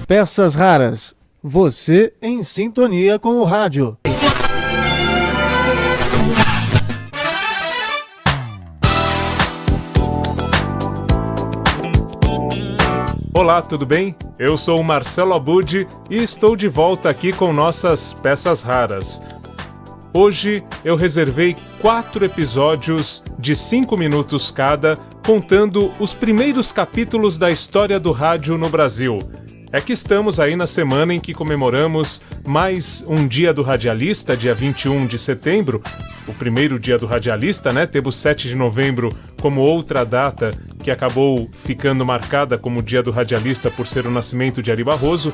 Peças raras. Você em sintonia com o rádio. Olá, tudo bem? Eu sou o Marcelo Abud e estou de volta aqui com nossas peças raras. Hoje eu reservei 4 episódios de 5 minutos cada, contando os primeiros capítulos da história do rádio no Brasil. É que estamos aí na semana em que comemoramos mais um Dia do Radialista, dia 21 de setembro, o primeiro Dia do Radialista, né? Temos 7 de novembro como outra data que acabou ficando marcada como Dia do Radialista por ser o nascimento de Ari Barroso.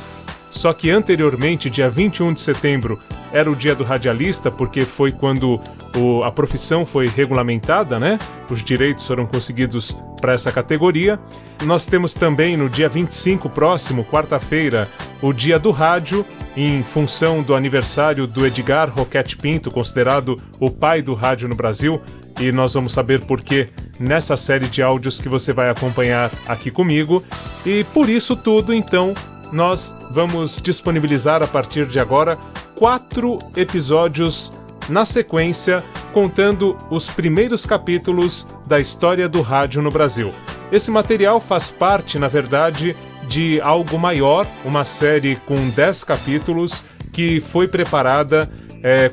Só que anteriormente, dia 21 de setembro, era o Dia do Radialista, porque foi quando a profissão foi regulamentada, né? Os direitos foram conseguidos para essa categoria. Nós temos também no dia 25 próximo, quarta-feira, o Dia do Rádio, em função do aniversário do Edgar Roquette Pinto, considerado o pai do rádio no Brasil, e nós vamos saber por quê nessa série de áudios que você vai acompanhar aqui comigo. E por isso tudo, então, nós vamos disponibilizar a partir de agora 4 episódios na sequência, contando os primeiros capítulos da história do rádio no Brasil. Esse material faz parte, na verdade, de algo maior, uma série com 10 capítulos que foi preparada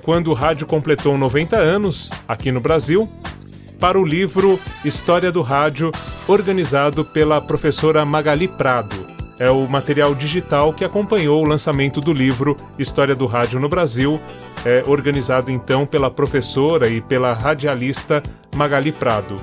quando o rádio completou 90 anos aqui no Brasil, para o livro História do Rádio, organizado pela professora Magali Prado. É o material digital que acompanhou o lançamento do livro História do Rádio no Brasil, organizado então pela professora e pela radialista Magali Prado.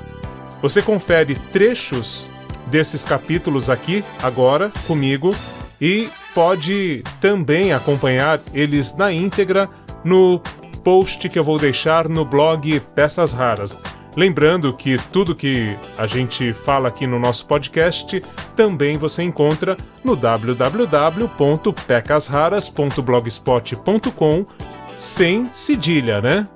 Você confere trechos desses capítulos aqui, agora, comigo, e pode também acompanhar eles na íntegra no post que eu vou deixar no blog Peças Raras. Lembrando que tudo que a gente fala aqui no nosso podcast também você encontra no www.pecasraras.blogspot.com, sem cedilha, né?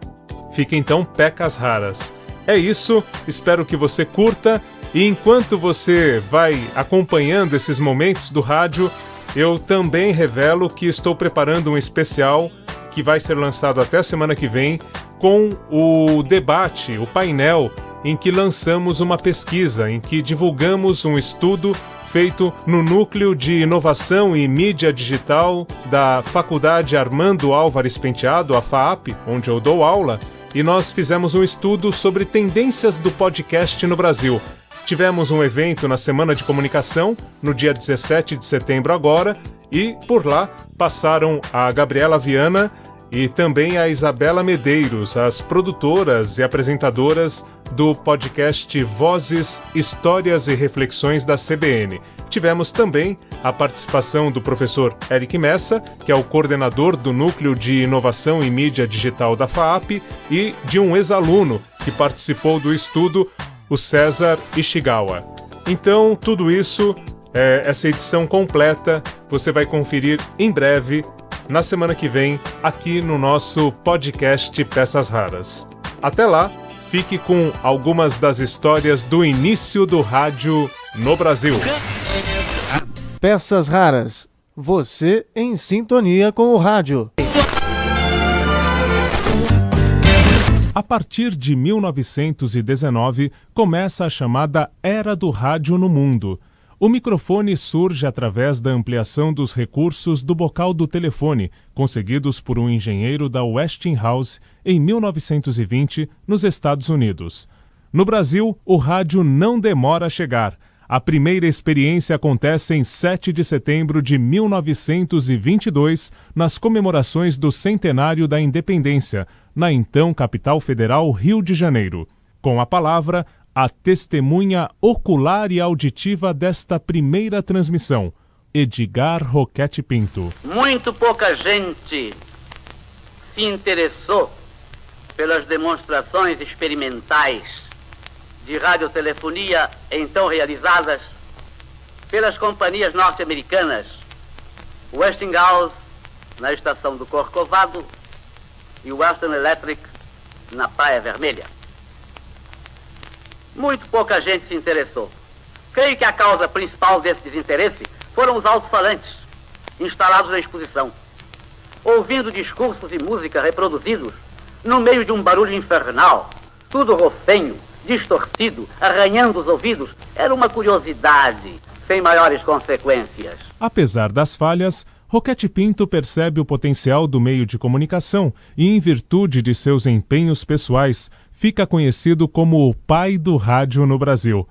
Fica então Pecas Raras. É isso, espero que você curta, e enquanto você vai acompanhando esses momentos do rádio, eu também revelo que estou preparando um especial que vai ser lançado até a semana que vem, com o debate, o painel, em que lançamos uma pesquisa, em que divulgamos um estudo feito no Núcleo de Inovação e Mídia Digital da Faculdade Armando Álvares Penteado, a FAAP, onde eu dou aula, e nós fizemos um estudo sobre tendências do podcast no Brasil. Tivemos um evento na Semana de Comunicação, no dia 17 de setembro agora, e por lá passaram a Gabriela Viana e também a Isabela Medeiros, as produtoras e apresentadoras do podcast Vozes, Histórias e Reflexões da CBN. Tivemos também a participação do professor Eric Messa, que é o coordenador do Núcleo de Inovação e Mídia Digital da FAAP, e de um ex-aluno que participou do estudo, o César Ishigawa. Então, tudo isso, essa edição completa, você vai conferir em breve, na semana que vem, aqui no nosso podcast Peças Raras. Até lá, fique com algumas das histórias do início do rádio no Brasil. Peças raras. Você em sintonia com o rádio. A partir de 1919, começa a chamada Era do Rádio no Mundo. O microfone surge através da ampliação dos recursos do bocal do telefone, conseguidos por um engenheiro da Westinghouse em 1920, nos Estados Unidos. No Brasil, o rádio não demora a chegar. A primeira experiência acontece em 7 de setembro de 1922, nas comemorações do centenário da Independência, na então capital federal Rio de Janeiro. Com a palavra, a testemunha ocular e auditiva desta primeira transmissão, Edgar Roquette Pinto. Muito pouca gente se interessou pelas demonstrações experimentais de radiotelefonia então realizadas pelas companhias norte-americanas Westinghouse na estação do Corcovado e Western Electric na Praia Vermelha. Muito pouca gente se interessou. Creio que a causa principal desse desinteresse foram os alto-falantes instalados na exposição. Ouvindo discursos e música reproduzidos no meio de um barulho infernal, tudo rofenho, distorcido, arranhando os ouvidos, era uma curiosidade, sem maiores consequências. Apesar das falhas, Roquete Pinto percebe o potencial do meio de comunicação e, em virtude de seus empenhos pessoais, fica conhecido como o pai do rádio no Brasil.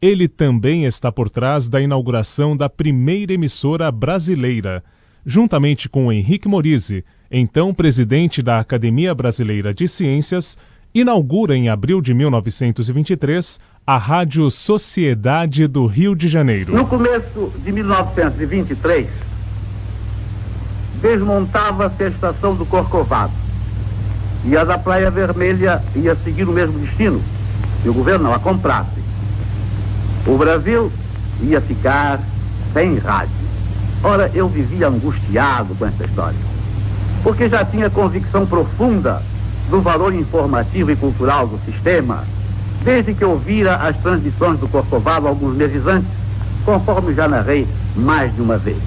Ele também está por trás da inauguração da primeira emissora brasileira, juntamente com Henrique Morizzi, então presidente da Academia Brasileira de Ciências, inaugura em abril de 1923 a Rádio Sociedade do Rio de Janeiro. No começo de 1923, desmontava-se a estação do Corcovado e a da Praia Vermelha ia seguir o mesmo destino, se o governo não a comprasse. O Brasil ia ficar sem rádio. Ora, eu vivia angustiado com essa história, porque já tinha convicção profunda do valor informativo e cultural do sistema, desde que ouvira as transmissões do Corcovado alguns meses antes, conforme já narrei mais de uma vez.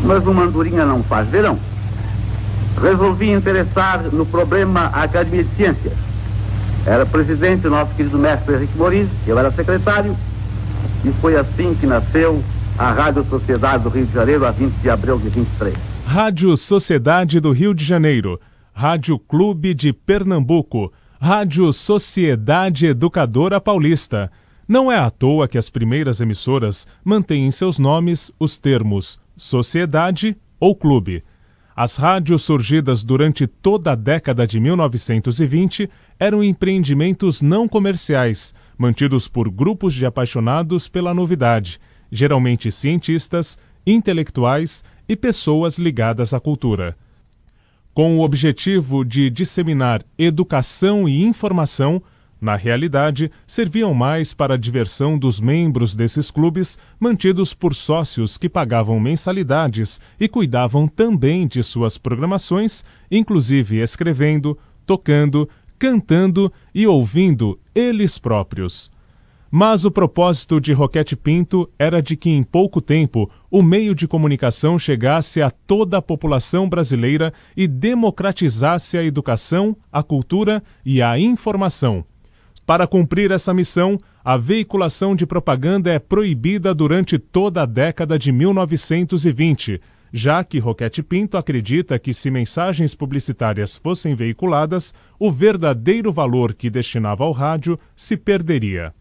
Mas uma andorinha não faz verão. Resolvi interessar no problema a Academia de Ciências. Era presidente o nosso querido mestre Henrique Morizzi, eu era secretário, e foi assim que nasceu a Rádio Sociedade do Rio de Janeiro, a 20 de abril de 23. Rádio Sociedade do Rio de Janeiro, Rádio Clube de Pernambuco, Rádio Sociedade Educadora Paulista. Não é à toa que as primeiras emissoras mantêm em seus nomes os termos sociedade ou clube. As rádios surgidas durante toda a década de 1920 eram empreendimentos não comerciais, mantidos por grupos de apaixonados pela novidade, geralmente cientistas, intelectuais e pessoas ligadas à cultura. Com o objetivo de disseminar educação e informação, na realidade, serviam mais para a diversão dos membros desses clubes, mantidos por sócios que pagavam mensalidades e cuidavam também de suas programações, inclusive escrevendo, tocando, cantando e ouvindo eles próprios. Mas o propósito de Roquete Pinto era de que em pouco tempo o meio de comunicação chegasse a toda a população brasileira e democratizasse a educação, a cultura e a informação. Para cumprir essa missão, a veiculação de propaganda é proibida durante toda a década de 1920, já que Roquete Pinto acredita que se mensagens publicitárias fossem veiculadas, o verdadeiro valor que destinava ao rádio se perderia.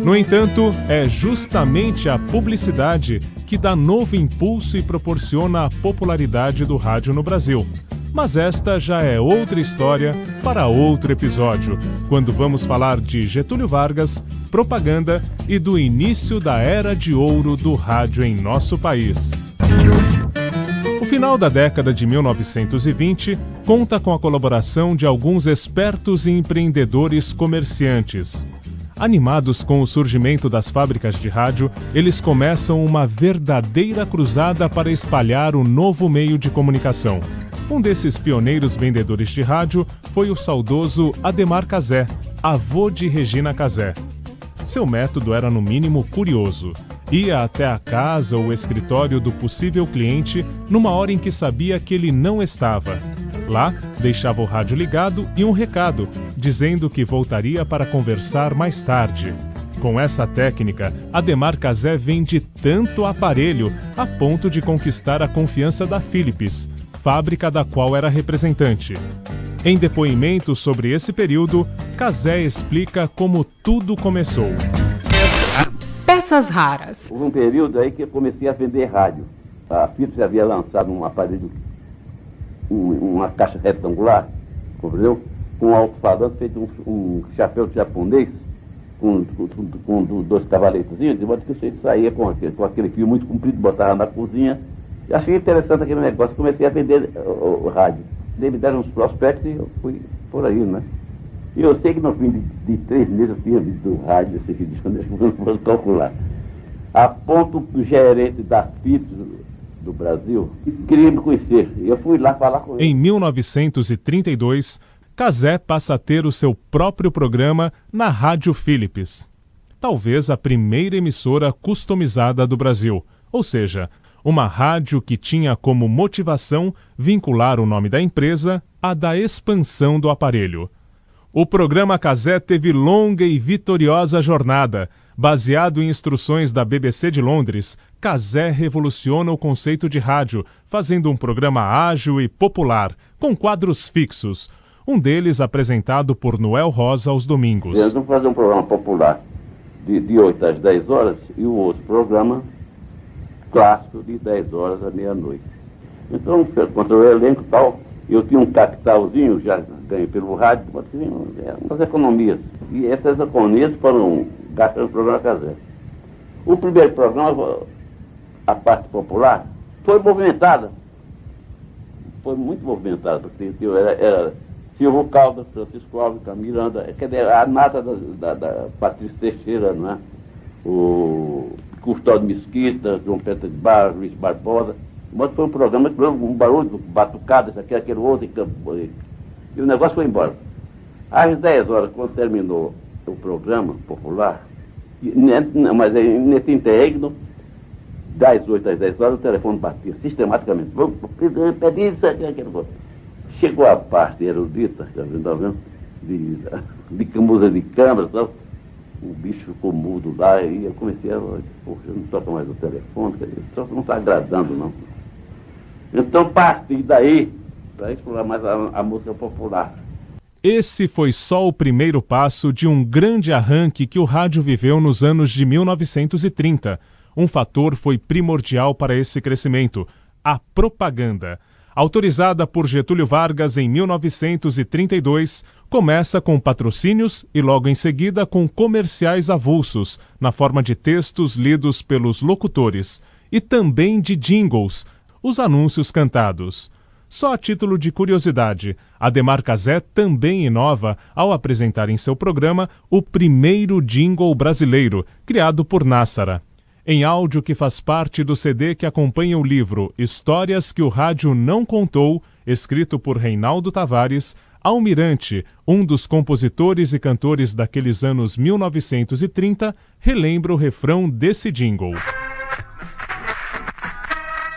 No entanto, é justamente a publicidade que dá novo impulso e proporciona a popularidade do rádio no Brasil. Mas esta já é outra história para outro episódio, quando vamos falar de Getúlio Vargas, propaganda e do início da era de ouro do rádio em nosso país. O final da década de 1920 conta com a colaboração de alguns espertos e empreendedores comerciantes. Animados com o surgimento das fábricas de rádio, eles começam uma verdadeira cruzada para espalhar o novo meio de comunicação. Um desses pioneiros vendedores de rádio foi o saudoso Ademar Cazé, avô de Regina Cazé. Seu método era no mínimo curioso. Ia até a casa ou escritório do possível cliente numa hora em que sabia que ele não estava. Lá, deixava o rádio ligado e um recado, dizendo que voltaria para conversar mais tarde. Com essa técnica, Ademar Cazé vende tanto aparelho a ponto de conquistar a confiança da Philips, fábrica da qual era representante. Em depoimento sobre esse período, Cazé explica como tudo começou. Peças raras. Houve um período aí que eu comecei a vender rádio. A Philips havia lançado um aparelho, uma caixa retangular, compreendeu? Com um alto-falante feito um chapéu japonês, com dois cavaletezinhos, de modo que você saía com aquele fio muito comprido, botava na cozinha. Eu achei interessante aquele negócio, comecei a vender o rádio. Daí me deram uns prospectos e eu fui por aí, né? E eu sei que no fim de 3 meses eu tinha visto o rádio, esse vídeo, quando eu não fosse calcular. A ponto do gerente da Philips do Brasil queria me conhecer. Eu fui lá falar com ele. Em 1932, Cazé passa a ter o seu próprio programa na Rádio Philips. talvez a primeira emissora customizada do Brasil, ou seja, uma rádio que tinha como motivação vincular o nome da empresa à da expansão do aparelho. O programa Cazé teve longa e vitoriosa jornada. Baseado em instruções da BBC de Londres, Cazé revoluciona o conceito de rádio, fazendo um programa ágil e popular, com quadros fixos. Um deles apresentado por Noel Rosa aos domingos. Eles vão fazer um programa popular de 8 às 10 horas e o outro programa clássico de 10 horas à meia-noite. Então, contra o elenco e tal, eu tinha um capitalzinho, já ganhei pelo rádio, umas economias. E essas economias foram gastas no programa Cazé. O primeiro programa, a parte popular, foi movimentada. Foi muito movimentada, porque era Silvio Caldas, Francisco Alves, Miranda, quer dizer, a nata da Patrícia Teixeira, não é? O Custódio Mesquita, João Pedro de Barros, Luiz Barbosa. Mas foi um programa que deu um barulho, batucada, isso aqui, aquele outro, e o negócio foi embora. Às 10 horas, quando terminou o programa popular, mas nesse interregno, das 8 às 10 horas, o telefone batia sistematicamente. Vamos pedir isso aqui, aquele outro. Chegou a parte erudita, de música de câmara, sabe? O bicho ficou mudo lá e eu comecei a... Poxa, eu não toco mais o telefone, só não está agradando, não. Então, parti daí para explorar mais a música popular. Esse foi só o primeiro passo de um grande arranque que o rádio viveu nos anos de 1930. Um fator foi primordial para esse crescimento: a propaganda. Autorizada por Getúlio Vargas em 1932, começa com patrocínios e logo em seguida com comerciais avulsos, na forma de textos lidos pelos locutores, e também de jingles, os anúncios cantados. Só a título de curiosidade, Ademar Cazé também inova ao apresentar em seu programa o primeiro jingle brasileiro, criado por Nassara. Em áudio que faz parte do CD que acompanha o livro Histórias que o Rádio Não Contou, escrito por Reinaldo Tavares, Almirante, um dos compositores e cantores daqueles anos 1930, relembra o refrão desse jingle.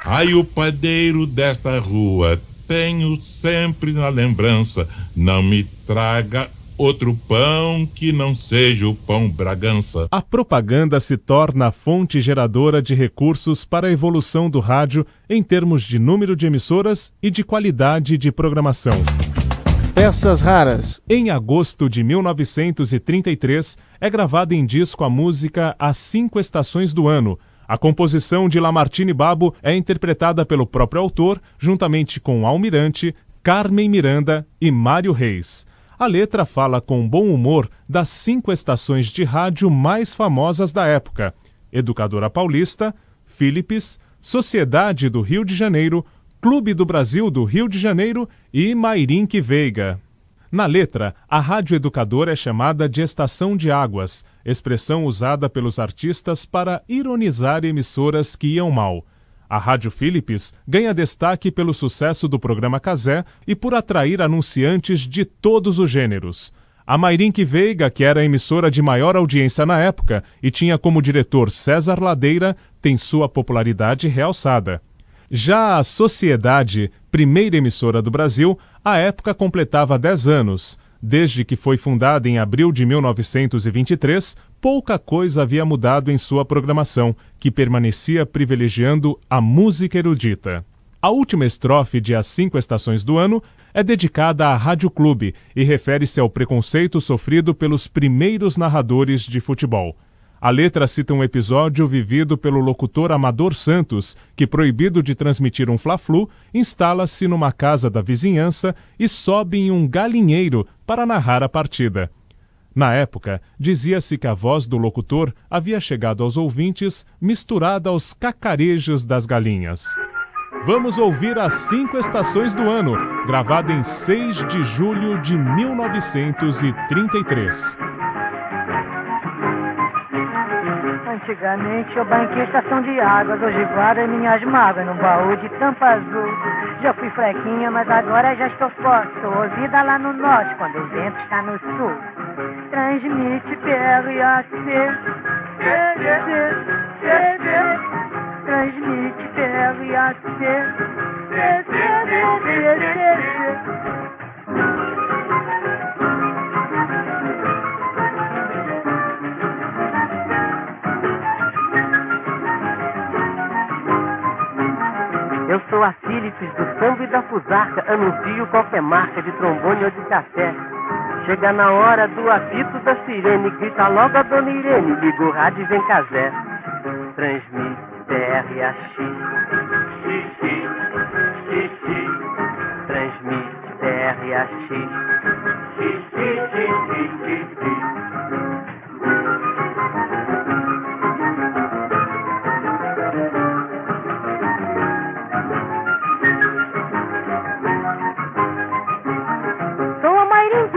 Ai, o padeiro desta rua, tenho sempre na lembrança, não me traga outro pão que não seja o pão Bragança. A propaganda se torna a fonte geradora de recursos para a evolução do rádio em termos de número de emissoras e de qualidade de programação. Peças raras. Em agosto de 1933, é gravada em disco a música As 5 Estações do Ano. A composição de Lamartine Babo é interpretada pelo próprio autor, juntamente com Almirante, Carmen Miranda e Mário Reis. A letra fala com bom humor das 5 estações de rádio mais famosas da época: Educadora Paulista, Philips, Sociedade do Rio de Janeiro, Clube do Brasil do Rio de Janeiro e Mairinque Veiga. Na letra, a rádio educadora é chamada de Estação de Águas, expressão usada pelos artistas para ironizar emissoras que iam mal. A Rádio Philips ganha destaque pelo sucesso do programa Cazé e por atrair anunciantes de todos os gêneros. A Mairinque Veiga, que era a emissora de maior audiência na época e tinha como diretor César Ladeira, tem sua popularidade realçada. Já a Sociedade, primeira emissora do Brasil, à época completava 10 anos. Desde que foi fundada em abril de 1923, pouca coisa havia mudado em sua programação, que permanecia privilegiando a música erudita. A última estrofe de As 5 Estações do Ano é dedicada à Rádio Clube e refere-se ao preconceito sofrido pelos primeiros narradores de futebol. A letra cita um episódio vivido pelo locutor Amador Santos, que, proibido de transmitir um Fla-Flu, instala-se numa casa da vizinhança e sobe em um galinheiro para narrar a partida. Na época, dizia-se que a voz do locutor havia chegado aos ouvintes misturada aos cacarejos das galinhas. Vamos ouvir As 5 Estações do Ano, gravada em 6 de julho de 1933. Antigamente eu banquei estação de águas, hoje guardo minhas mágoas num baú de tampa azul. Já fui frequinha, mas agora já estou forte. Sou ouvida lá no norte, quando o vento está no sul. Transmite PRAC. Transmite PRAC. Eu sou a Philips do samba e da fusarca, anuncio qualquer marca de trombone ou de café. Chega na hora do apito da sirene, grita logo a dona Irene, liga o rádio e vem casé. Transmite TRAX, transmite TRAX.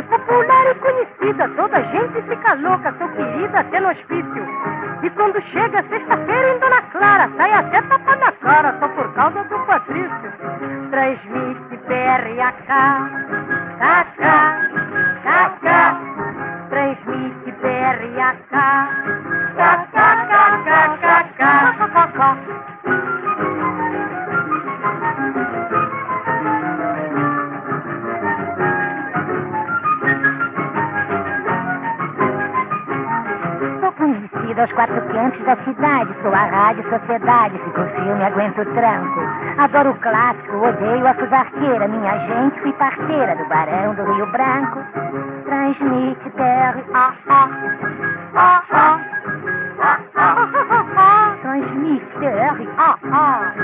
Popular e conhecida, toda gente fica louca, sou querida até no hospício. E quando chega sexta-feira em Dona Clara, sai até tapa na cara, só por causa do Patrício. Transmite PRAK, KK, KK. Transmite PRAK, KK. Aos quatro cantos da cidade, sou a rádio sociedade, se for filme aguento o tranco. Adoro o clássico, odeio a fusarqueira, minha gente, fui parceira do Barão do Rio Branco. Transmite TRAA, transmite TRAA.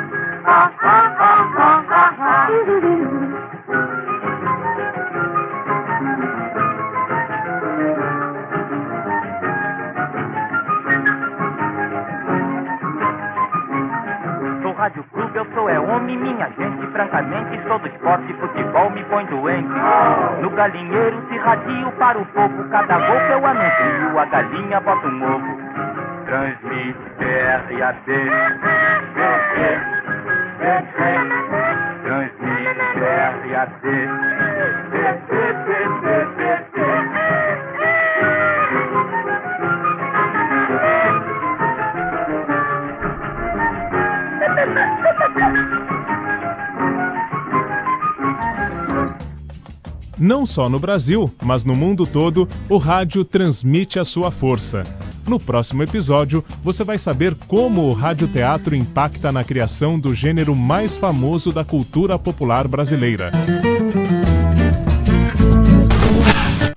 Rádio Clube, eu sou homem, minha gente, francamente, sou do esporte, futebol me põe doente. No galinheiro se radio para o povo, cada gol que eu anuncio, a galinha bota um ovo. Transmite TRAB, transmite TRAB. Não só no Brasil, mas no mundo todo, o rádio transmite a sua força. No próximo episódio, você vai saber como o radioteatro impacta na criação do gênero mais famoso da cultura popular brasileira.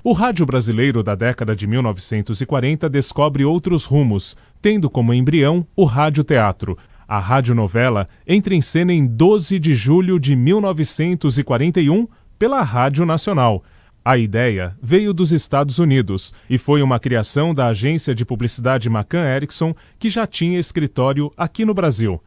O rádio brasileiro da década de 1940 descobre outros rumos, tendo como embrião o radioteatro. A radionovela entra em cena em 12 de julho de 1941, pela Rádio Nacional. A ideia veio dos Estados Unidos e foi uma criação da agência de publicidade McCann Erickson, que já tinha escritório aqui no Brasil.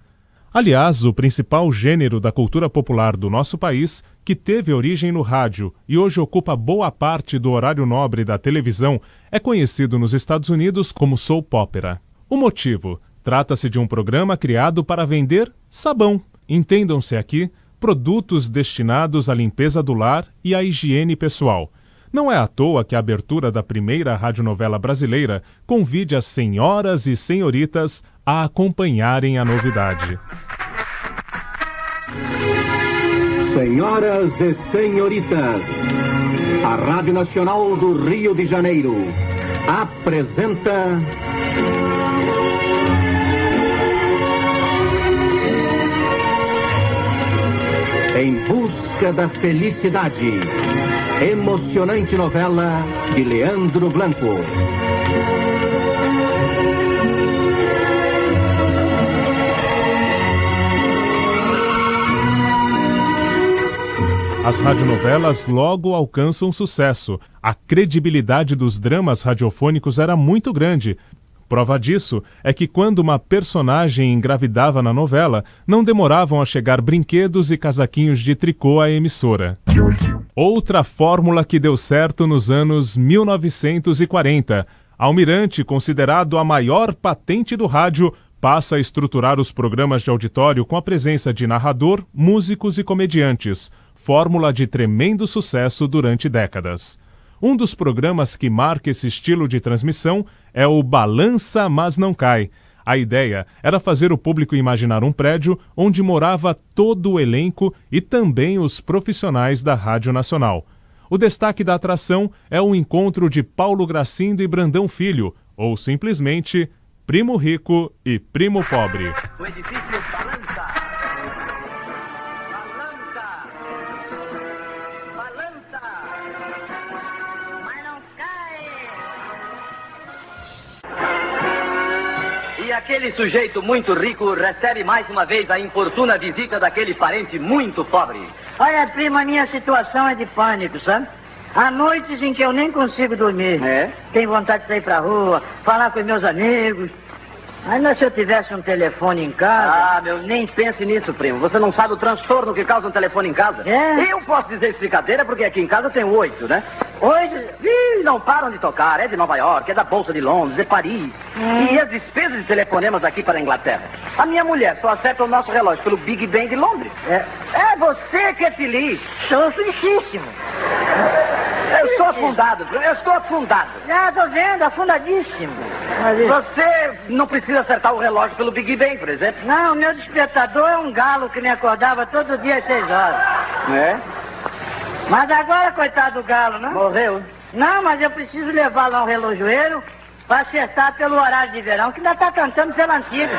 Aliás, o principal gênero da cultura popular do nosso país, que teve origem no rádio e hoje ocupa boa parte do horário nobre da televisão, é conhecido nos Estados Unidos como soap opera. O motivo? Trata-se de um programa criado para vender sabão. Entendam-se aqui, produtos destinados à limpeza do lar e à higiene pessoal. Não é à toa que a abertura da primeira radionovela brasileira convide as senhoras e senhoritas a acompanharem a novidade. Senhoras e senhoritas, a Rádio Nacional do Rio de Janeiro apresenta... Em Busca da Felicidade, emocionante novela de Leandro Blanco. As radionovelas logo alcançam sucesso. A credibilidade dos dramas radiofônicos era muito grande. Prova disso é que quando uma personagem engravidava na novela, não demoravam a chegar brinquedos e casaquinhos de tricô à emissora. Outra fórmula que deu certo nos anos 1940. Almirante, considerado a maior patente do rádio, passa a estruturar os programas de auditório com a presença de narrador, músicos e comediantes. Fórmula de tremendo sucesso durante décadas. Um dos programas que marca esse estilo de transmissão é o Balança Mas Não Cai. A ideia era fazer o público imaginar um prédio onde morava todo o elenco e também os profissionais da Rádio Nacional. O destaque da atração é o encontro de Paulo Gracindo e Brandão Filho, ou simplesmente Primo Rico e Primo Pobre. O edifício balança. Balança. Mas não cai. E aquele sujeito muito rico recebe mais uma vez a importuna visita daquele parente muito pobre. Olha, primo, a minha situação é de pânico, sabe? Há noites em que eu nem consigo dormir. Tenho vontade de sair pra rua, falar com os meus amigos. Ainda se eu tivesse um telefone em casa... Ah, meu, nem pense nisso, primo. Você não sabe o transtorno que causa um telefone em casa? Eu posso dizer isso brincadeira porque aqui em casa eu tenho 8, né? 8? Ih, não param de tocar. É de Nova York, é da Bolsa de Londres, é Paris. E as despesas de telefonemas aqui para a Inglaterra. A minha mulher só acerta o nosso relógio pelo Big Ben de Londres. É você que é feliz. Estou felicíssimo. Eu estou afundado, eu estou afundado. Já tô vendo, afundadíssimo. Você não precisa acertar o relógio pelo Big Ben, por exemplo? Não, meu despertador é um galo que me acordava todo dia às 6 horas. Mas agora, coitado do galo, né? Morreu? Não, mas eu preciso levar lá um relojoeiro para acertar pelo horário de verão, que ainda tá cantando pela antiga.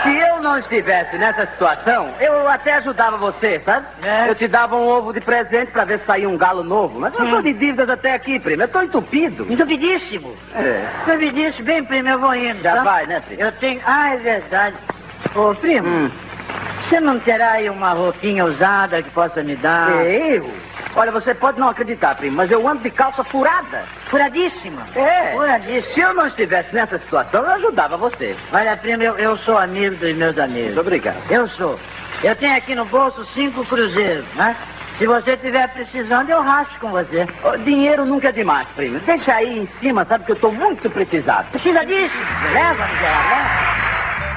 Se eu não estivesse nessa situação, eu até ajudava você, sabe? Eu te dava um ovo de presente pra ver se saía um galo novo. Mas eu tô de dívidas até aqui, primo. Eu tô entupido. Entupidíssimo? Entupidíssimo. Bem, primo, eu vou indo. Já vai, né, primo? Eu tenho... Ah, é verdade. Ô, primo, você não terá aí uma roupinha usada que possa me dar? Eu? Olha, você pode não acreditar, primo, mas eu ando de calça furada. Furadíssima? Furadíssima. Se eu não estivesse nessa situação, eu ajudava você. Olha, primo, eu sou amigo dos meus amigos. Muito obrigado. Eu sou. Eu tenho aqui no bolso 5 cruzeiros, né? Se você estiver precisando, eu racho com você. Dinheiro nunca é demais, primo. Deixa aí em cima, sabe que eu tô muito precisado. Precisa disso? Leva, leva.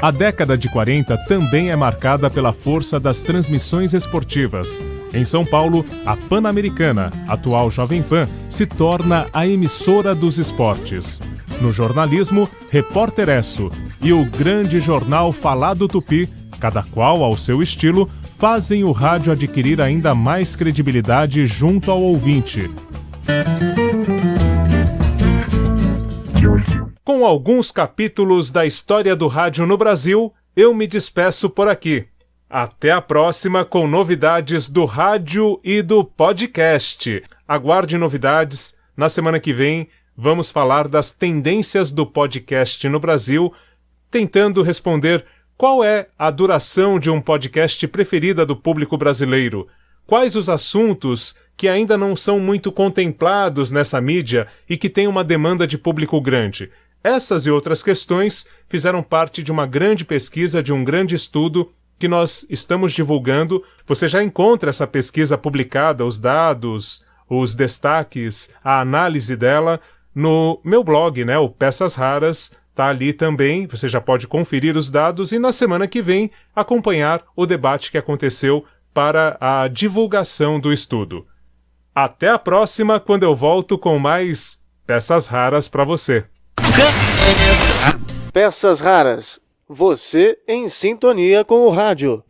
A década de 40 também é marcada pela força das transmissões esportivas. Em São Paulo, a Pan-Americana, atual Jovem Pan, se torna a emissora dos esportes. No jornalismo, Repórter Esso e o grande jornal Falado Tupi, cada qual ao seu estilo, fazem o rádio adquirir ainda mais credibilidade junto ao ouvinte. Com alguns capítulos da história do rádio no Brasil, eu me despeço por aqui. Até a próxima com novidades do rádio e do podcast. Aguarde novidades. Na semana que vem, vamos falar das tendências do podcast no Brasil, tentando responder qual é a duração de um podcast preferida do público brasileiro. Quais os assuntos que ainda não são muito contemplados nessa mídia e que têm uma demanda de público grande. Essas e outras questões fizeram parte de uma grande pesquisa, de um grande estudo que nós estamos divulgando. Você já encontra essa pesquisa publicada, os dados, os destaques, a análise dela no meu blog, né? O Peças Raras, está ali também. Você já pode conferir os dados e na semana que vem acompanhar o debate que aconteceu para a divulgação do estudo. Até a próxima, quando eu volto com mais Peças Raras para você. Peças Raras. Você em sintonia com o rádio.